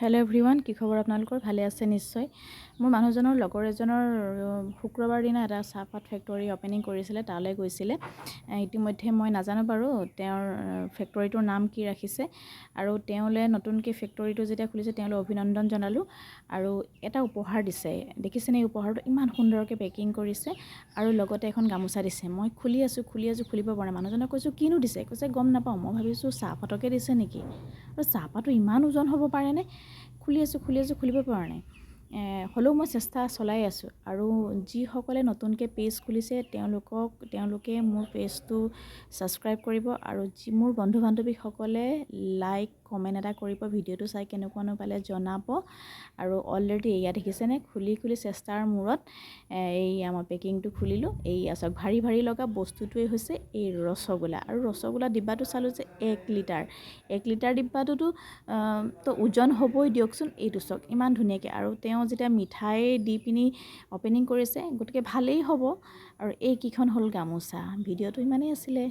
Hello' everyone, কি খবৰ আপোনালোকৰ? ভালে আছে নিশ্চয়। মোৰ মানুহজনৰ লগৰ এজনৰ শুক্ৰবাৰ দিনা এটা চাহপাত ফেক্টৰী অপেনিং কৰিছিলে, তালৈ গৈছিলে। ইতিমধ্যে মই নাজানো বাৰু তেওঁৰ ফেক্টৰীটোৰ নাম কি ৰাখিছে, আৰু তেওঁলৈ নতুনকৈ ফেক্টৰীটো যেতিয়া খুলিছে তেওঁলৈ অভিনন্দন জনালোঁ আৰু এটা উপহাৰ দিছে। দেখিছেনে এই উপহাৰটো? ইমান সুন্দৰকৈ পেকিং কৰিছে আৰু লগতে এখন গামোচা দিছে। মই খুলি আছোঁ খুলিব পৰা নাই। মানুহজনক কৈছোঁ কিনো দিছে? কৈছে গম নাপাওঁ। মই ভাবিছোঁ চাহপাতকে দিছে নেকি, আৰু চাহপাতটো ইমান ওজন হ'ব পাৰেনে? খুলি আছোঁ খুলিব পৰা নাই। হ'লেও মই চেষ্টা চলাই আছোঁ, আৰু যিসকলে নতুনকৈ পেজ খুলিছে তেওঁলোকে মোৰ পেজটো ছাবস্ক্ৰাইব কৰিব, আৰু মোৰ বন্ধু বান্ধৱীসকলে লাইক কমেণ্ট এটা কৰিব, ভিডিঅ'টো চাই কেনেকুৱানো পালে জনাব। আৰু অলৰেডি এয়া দেখিছেনে, খুলি চেষ্টাৰ মূৰত এই মই পেকিংটো খুলিলোঁ। এই চাওক, ভাৰী লগা বস্তুটোৱেই হৈছে এই ৰসগোল্লা। আৰু ৰসগোল্লা ডিব্বাটো চালোঁ যে 1 লিটাৰ ডিব্বাটোতো তো ওজন হ'বই দিয়কচোন। এইটো চাওক ইমান ধুনীয়াকৈ, আৰু তেওঁ যেতিয়া মিঠাই দি পিনি অপেনিং কৰিছে, গতিকে ভালেই হ'ব। আৰু এইকেইখন হ'ল গামোচা। ভিডিঅ'টো ইমানেই আছিলে।